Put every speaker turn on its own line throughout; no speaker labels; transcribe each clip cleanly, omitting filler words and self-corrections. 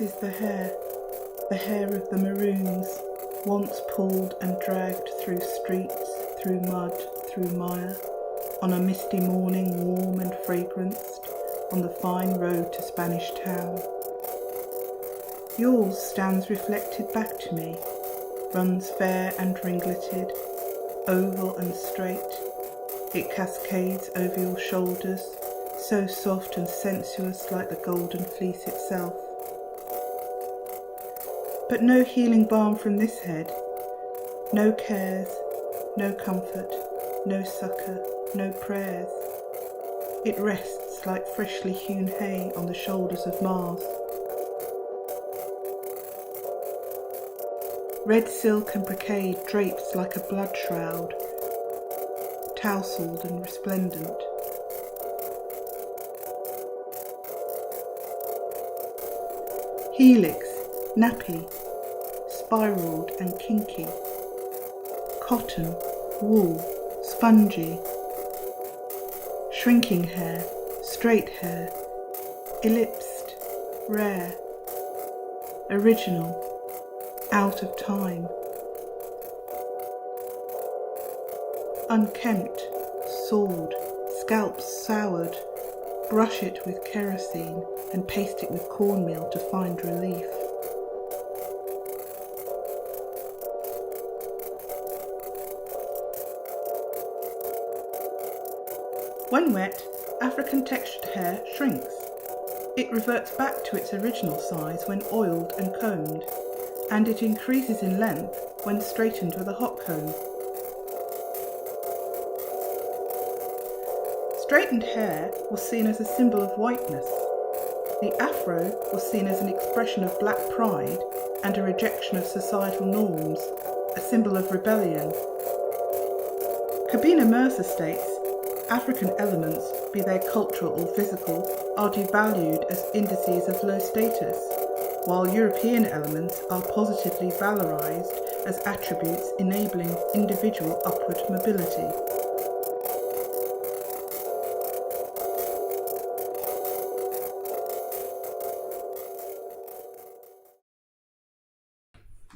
This is the hair of the maroons, once pulled and dragged through streets, through mud, through mire, on a misty morning warm and fragranced, on the fine road to Spanish Town. Yours stands reflected back to me, runs fair and ringleted, oval and straight. It cascades over your shoulders, so soft and sensuous like the golden fleece itself. But no healing balm from this head, no cares, no comfort, no succour, no prayers. It rests like freshly hewn hay on the shoulders of Mars. Red silk and brocade drapes like a blood shroud, tousled and resplendent. Helix, nappy, spiraled and kinky. Cotton, wool, spongy. Shrinking hair, straight hair, ellipsed, rare. Original, out of time. Unkempt, sword, scalp soured, brush it with kerosene and paste it with cornmeal to find relief. When wet, African textured hair shrinks. It reverts back to its original size when oiled and combed, and it increases in length when straightened with a hot comb. Straightened hair was seen as a symbol of whiteness. The afro was seen as an expression of black pride and a rejection of societal norms, a symbol of rebellion. Kabina Mercer states, African elements, be they cultural or physical, are devalued as indices of low status, while European elements are positively valorized as attributes enabling individual upward mobility.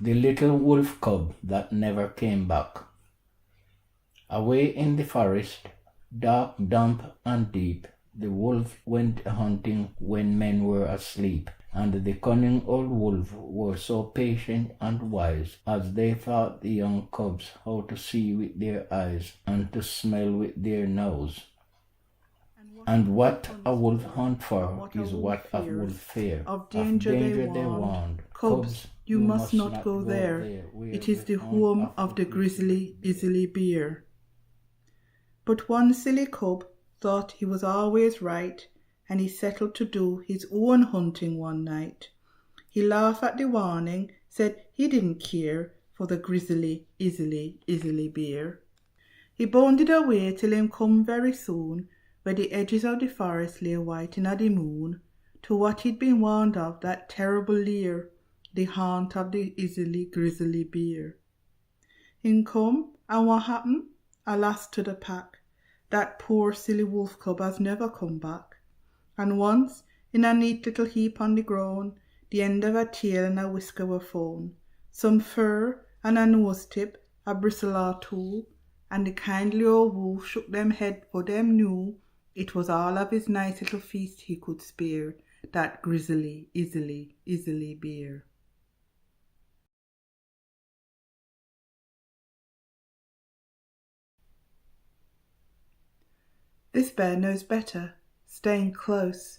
The little wolf cub that never came back. Away in the forest, dark, damp, and deep, the wolf went hunting when men were asleep, and the cunning old wolf were so patient and wise as they taught the young cubs how to see with their eyes and to smell with their nose. And what a wolf hunt for is what a wolf fear.
Of danger they warned. Cubs, you must not go there. It is the home of the grizzly bear. But one silly cub thought he was always right, and he settled to do his own hunting one night. He laughed at the warning, said he didn't care for the grizzly bear. He bounded away till him come very soon, where the edges of the forest lay white in the moon, to what he'd been warned of, that terrible lair, the haunt of the grizzly bear. Him come, and what happened? Alas to the pack, that poor silly wolf cub has never come back. And once, in a neat little heap on the ground, the end of a tail and a whisker were found, some fur and a nose tip, a bristle or two, and the kindly old wolf shook them head, for them knew it was all of his nice little feast he could spare, that grizzly bear. This bear knows better, staying close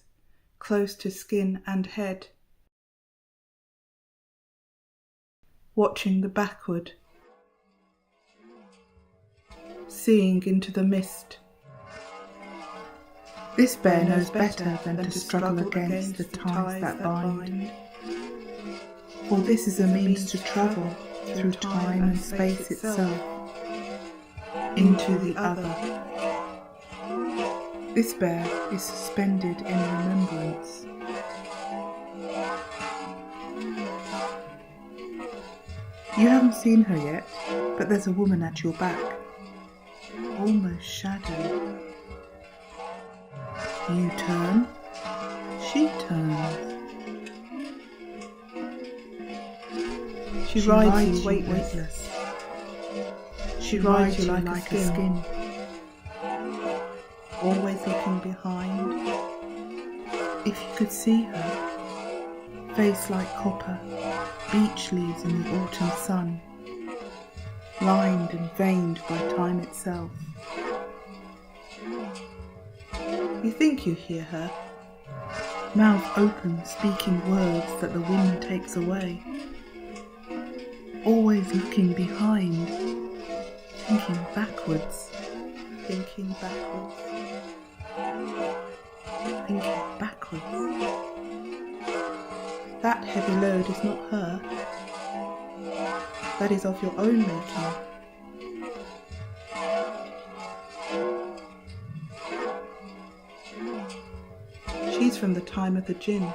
to skin and head, watching the backward, seeing into the mist. This bear knows better than to struggle against the ties that bind, for this is a means to travel through time and space itself, into the other. This bear is suspended in remembrance. You haven't seen her yet, but there's a woman at your back, almost shadow. You turn, she turns. She rides you weightless. She rides you like a skin. Always looking behind. If you could see her, face like copper, beech leaves in the autumn sun, lined and veined by time itself. You think you hear her, mouth open, speaking words that the wind takes away. Always looking behind, thinking backwards, thinking backwards, thinking backwards. That heavy load is not her. That is of your own making. She's from the time of the gin,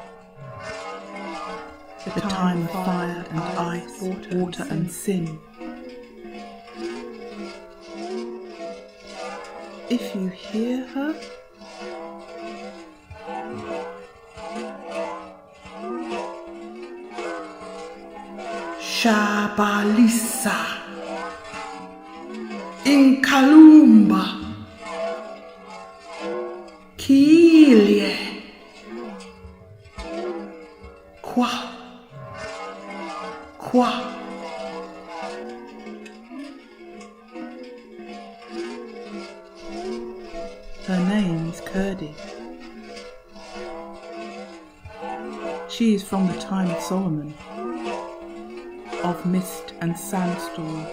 the time of fire and ice, water and sin. If you hear her, Shabalisa Inkalumba Kilie Kwa Her name is Kurdi. She is from the time of Solomon, of mist and sandstorm.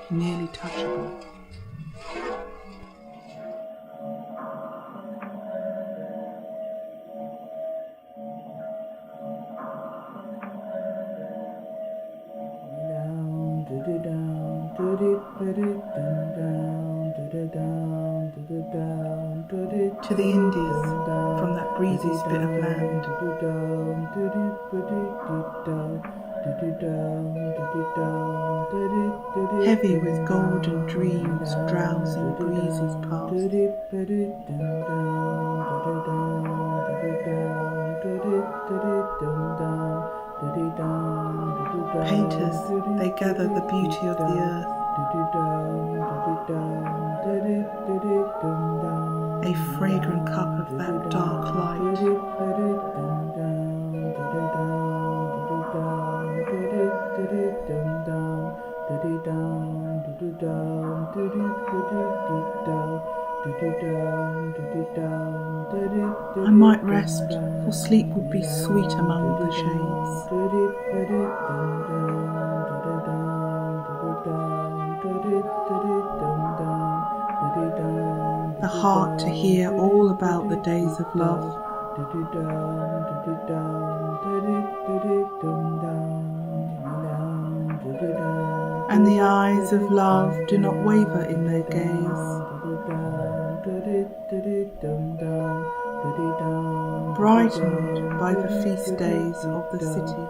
Nearly touchable. To the Indies, from that breezy spit of land. Heavy with golden dreams, drowsing breezes past. Painters, they gather the beauty of the earth. A fragrant cup of that dark light. I might rest, for sleep would be sweet among the shades. The heart to hear all about the days of love. And the eyes of love do not waver in their gaze. Brightened by the feast days of the city.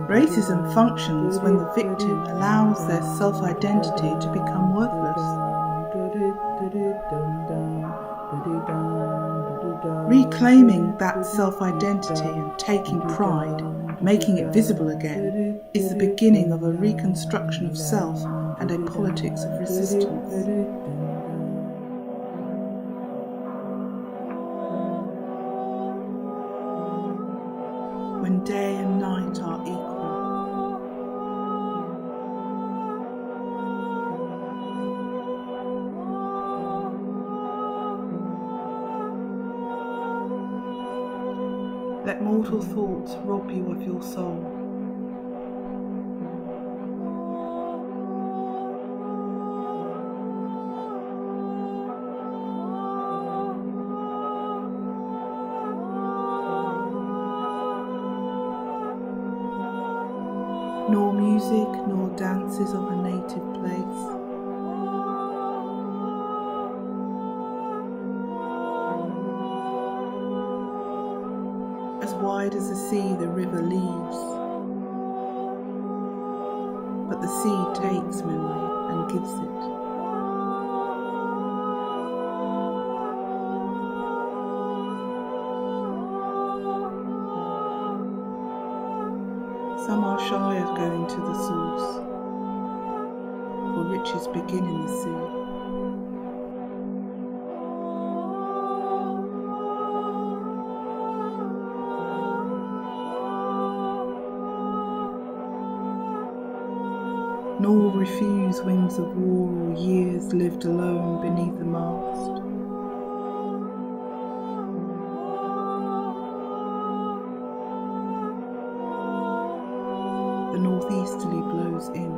Racism functions when the victim allows their self-identity to become worthless. Reclaiming that self-identity and taking pride, making it visible again, is the beginning of a reconstruction of self and a politics of resistance. When day and night are equal. Let mortal thoughts rob you of your soul. Nor music, nor dances of a native place. As wide as the sea the river leaves, but the sea takes memory and gives it. Some are shy of going to the source, for riches begin in the sea. Nor refuse wings of war or years lived alone beneath the mast. The northeasterly blows in.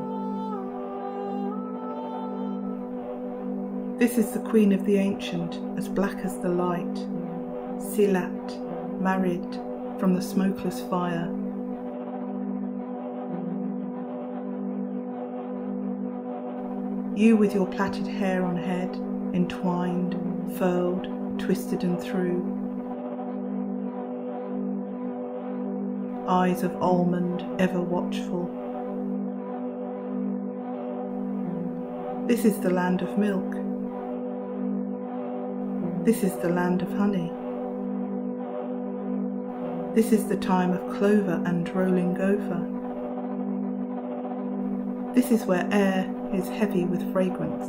This is the Queen of the Ancient, as black as the light, Silat, married from the smokeless fire. You with your plaited hair on head, entwined, furled, twisted and through. Eyes of almond, ever watchful. This is the land of milk. This is the land of honey. This is the time of clover and rolling gopher. This is where air is heavy with fragrance.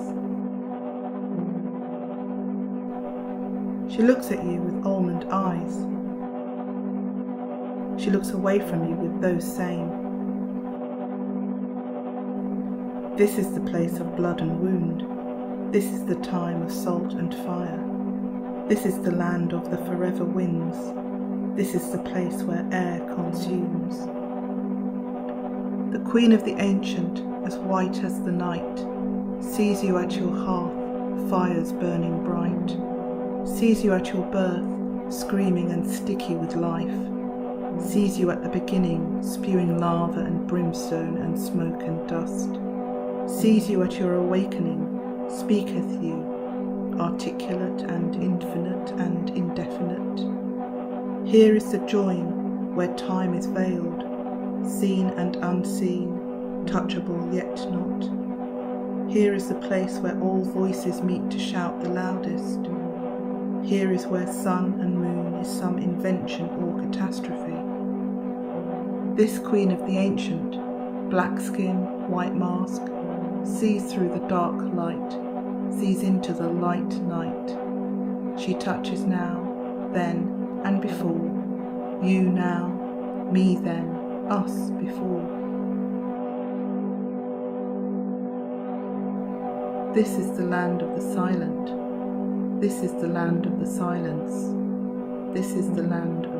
She looks at you with almond eyes. She looks away from you with those same. This is the place of blood and wound. This is the time of salt and fire. This is the land of the forever winds. This is the place where air consumes. The Queen of the Ancient, as white as the night, sees you at your hearth, fires burning bright, sees you at your birth, screaming and sticky with life, sees you at the beginning, spewing lava and brimstone and smoke and dust, sees you at your awakening, speaketh you, articulate and infinite and indefinite. Here is the join where time is veiled, seen and unseen, touchable yet not. Here is the place where all voices meet to shout the loudest. Here is where sun and moon is some invention or catastrophe. This Queen of the Ancient, black skin, white mask, sees through the dark light, sees into the light night. She touches now, then, and before, you now, me then, us before. This is the land of the silent. This is the land of the silence. This is the land of